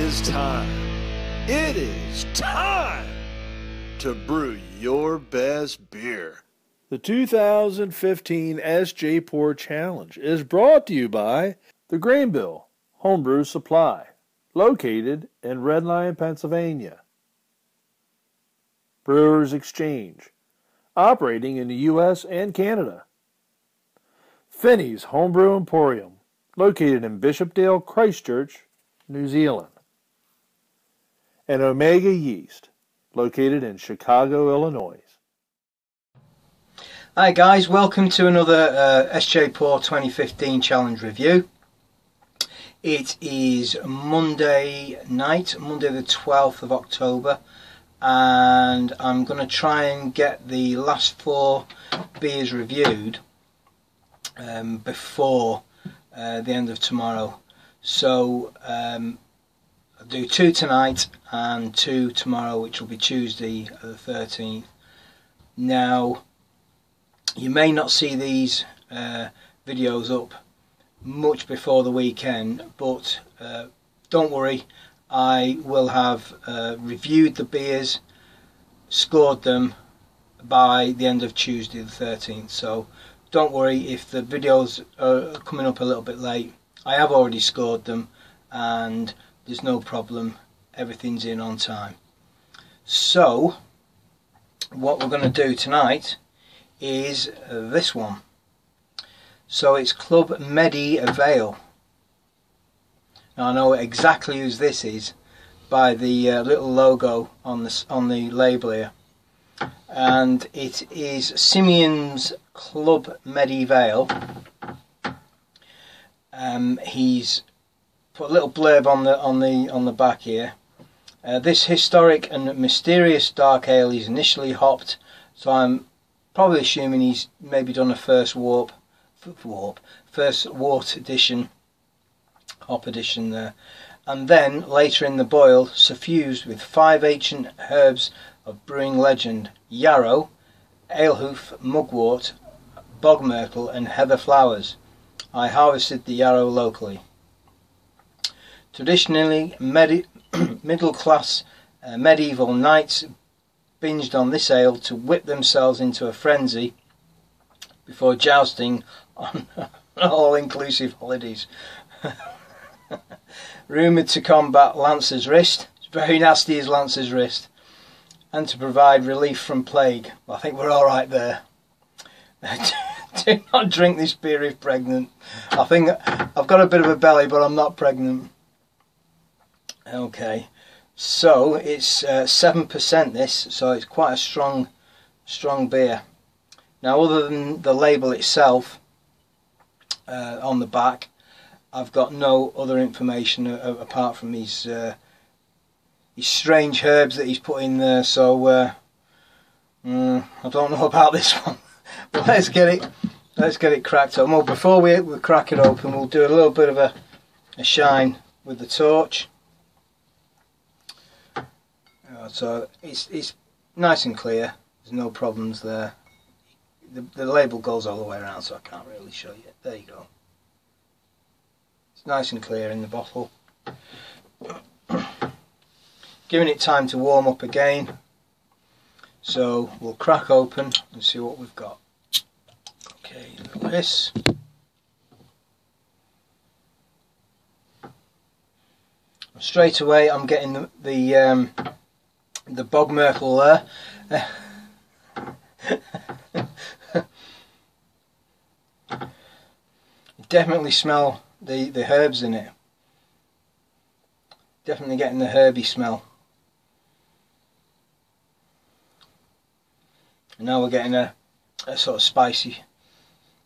is time. It is time to brew your best beer. The 2015 SJPorr Challenge is brought to you by the Greenville Homebrew Supply, located in Red Lion, Pennsylvania. Brewers Exchange, operating in the U.S. and Canada. Finney's Homebrew Emporium, located in Bishopdale, Christchurch, New Zealand. And Omega Yeast, located in Chicago, Illinois. Hi guys, welcome to another SJPorr 2015 challenge review. It is Monday night, Monday the 12th of October, and I'm going to try and get the last 4 beers reviewed before the end of tomorrow. So I'll do 2 tonight and 2 tomorrow, which will be Tuesday the 13th. Now, you may not see these videos up much before the weekend, but don't worry, I will have reviewed the beers, scored them by the end of Tuesday the 13th. So don't worry if the videos are coming up a little bit late. I have already scored them and there's no problem, everything's in on time. So what we're going to do tonight is this one. So it's Club Medievale. Now I know exactly whose this is by the little logo on the label here, and it is Simeon's Club Medievale. He's put a little blurb on the back here. This historic and mysterious dark ale is initially hopped, so I'm probably assuming he's maybe done a first wort edition, hop edition there, and then later in the boil suffused with 5 ancient herbs of brewing legend: yarrow, alehoof, mugwort, bog myrtle and heather flowers. I harvested the yarrow locally. Traditionally, middle class medieval knights binged on this ale to whip themselves into a frenzy before jousting on all-inclusive holidays. Rumoured to combat Lancer's wrist, it's very nasty as Lancer's wrist, and to provide relief from plague. Well, I think we're alright there. Do not drink this beer if pregnant. I think I've got a bit of a belly, but I'm not pregnant. Okay, so it's 7% this, so it's quite a strong beer. Now, other than the label itself on the back, I've got no other information apart from his strange herbs that he's put in there. So I don't know about this one. But let's get it cracked open. Well, before we crack it open, we'll do a little bit of a shine with the torch. So it's nice and clear. There's no problems there. The label goes all the way around, so I can't really show you. There you go. It's nice and clear in the bottle. Giving it time to warm up again. So we'll crack open and see what we've got. Okay, this. Straight away I'm getting the bog myrtle there. Definitely smell the herbs in it. Definitely getting the herby smell. And now we're getting a sort of spicy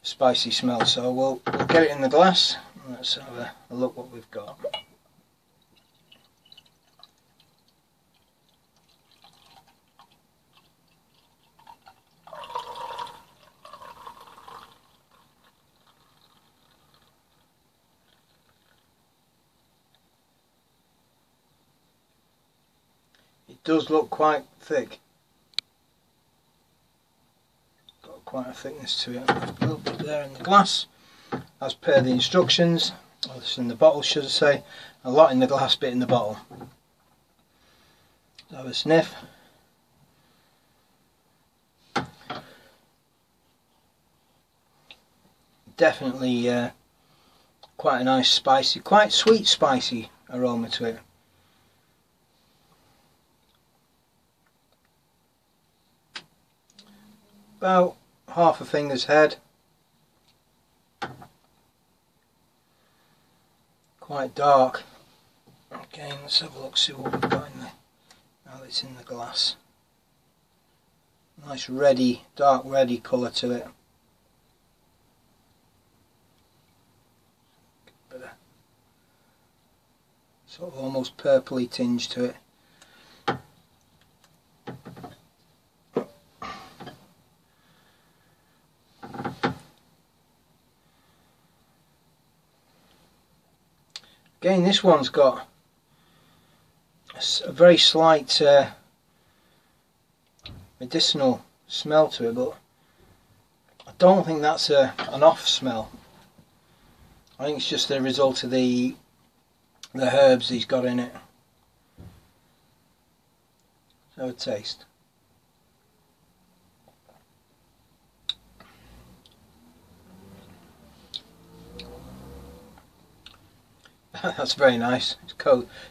smell. So we'll get it in the glass. Let's have a look what we've got. It does look quite thick. Got quite a thickness to it. A little bit there in the glass, as per the instructions, or in the bottle should I say, a lot in the glass, bit in the bottle. Let's have a sniff. Definitely quite a nice spicy, quite sweet spicy aroma to it. About half a finger's head. Quite dark. Okay, let's have a look, see what we've got in there. Now that it's in the glass. Nice reddy, dark reddy colour to it. Bit of sort of almost purpley tinge to it. Again, this one's got a very slight medicinal smell to it, but I don't think that's an off smell. I think it's just the result of the herbs he's got in it. So a taste. That's very nice. It's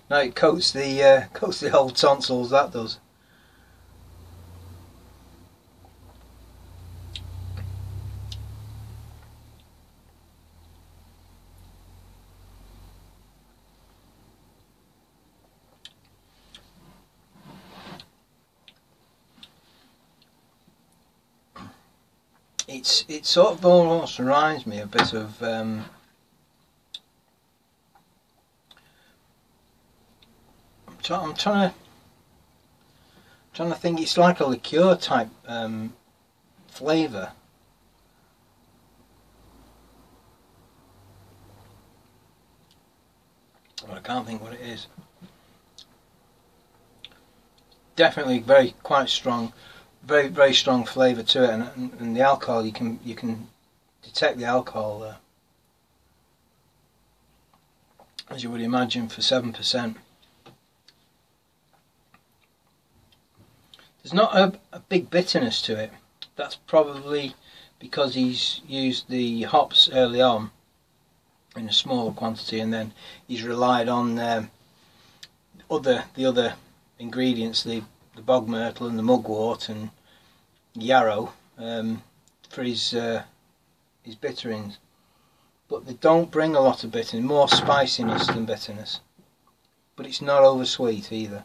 now it coats the old tonsils. That does. It sort of almost reminds me a bit of. I'm trying to think. It's like a liqueur type flavour. But I can't think what it is. Definitely quite strong, very strong flavour to it, and the alcohol, you can detect the alcohol there, as you would imagine for 7%. There's not a big bitterness to it. That's probably because he's used the hops early on in a smaller quantity, and then he's relied on the other ingredients, the bog myrtle and the mugwort and yarrow, for his bitterings. But they don't bring a lot of bitterness, more spiciness than bitterness. But it's not over sweet either.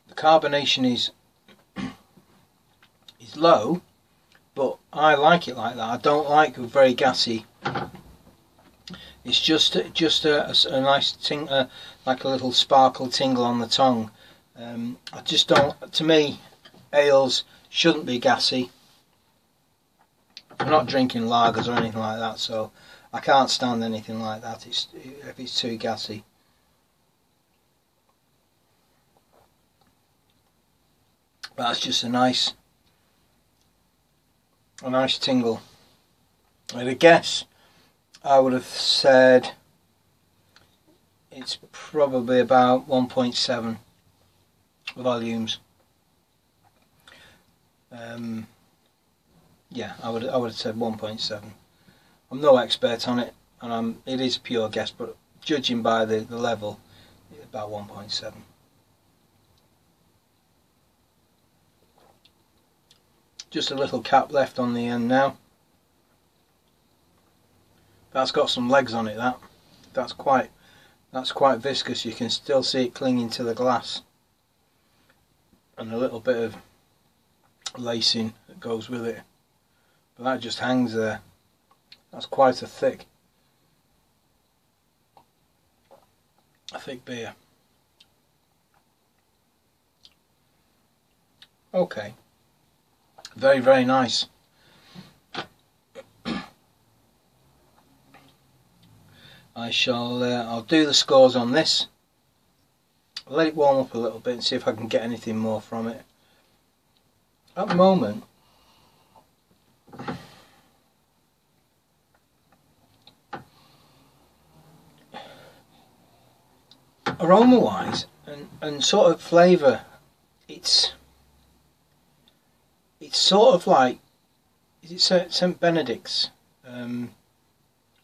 The carbonation is low, but I like it like that. I don't like it very gassy. It's just a nice tingle, like a little sparkle tingle on the tongue. I just don't. To me, ales shouldn't be gassy. I'm not drinking lagers or anything like that, so I can't stand anything like that. If it's too gassy. But that's just a nice tingle. I'd a guess, I would have said it's probably about 1.7 volumes. Yeah, I would have said 1.7. I'm no expert on it, and it is a pure guess, but judging by the level, about 1.7. Just a little cap left on the end now. That's got some legs on it. That's quite viscous. You can still see it clinging to the glass, and a little bit of lacing that goes with it. But that just hangs there. That's quite a thick beer. Okay. Very, very nice. I'll do the scores on this. I'll let it warm up a little bit and see if I can get anything more from it. At the moment, aroma wise and sort of flavour, it's sort of like, is it St Benedict's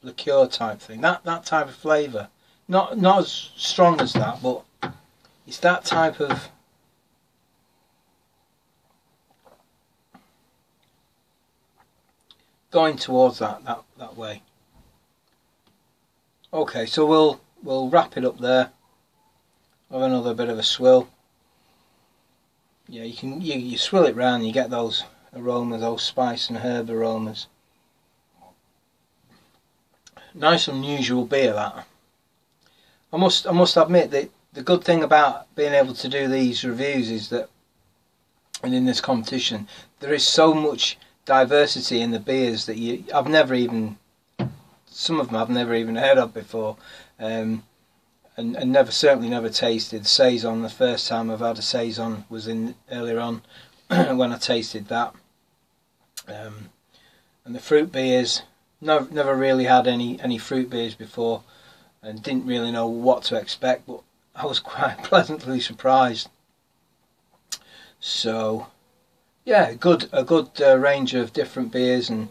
liqueur type thing, that type of flavour, not as strong as that, but it's that type of going towards that way. Okay, so we'll wrap it up there. Have another bit of a swill. Yeah, you swill it round, you get those aromas, those spice and herb aromas. Nice unusual beer, that. I must admit that the good thing about being able to do these reviews is that, and in this competition, there is so much diversity in the beers that some of them I've never even heard of before, and certainly never tasted. Saison, the first time I've had a Saison was earlier on when I tasted that, and the fruit beers, never really had any fruit beers before, and didn't really know what to expect, but I was quite pleasantly surprised. So yeah, a good range of different beers, and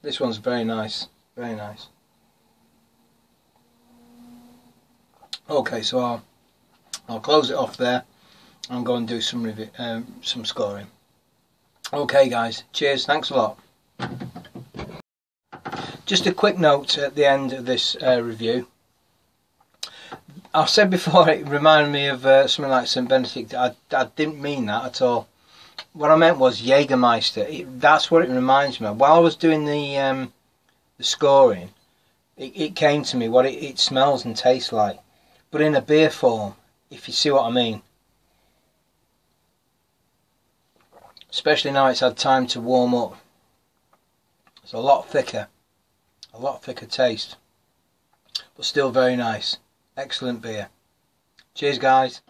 this one's very nice, very nice. Okay, so I'll close it off there and go and do some scoring. Okay guys, cheers, thanks a lot. Just a quick note at the end of this review. I said before it reminded me of something like St Benedict. I didn't mean that at all. What I meant was Jägermeister. That's what it reminds me of. While I was doing the scoring, it came to me what it smells and tastes like, but in a beer form, if you see what I mean. Especially now it's had time to warm up. It's a lot thicker taste, but still very nice. Excellent beer. Cheers guys.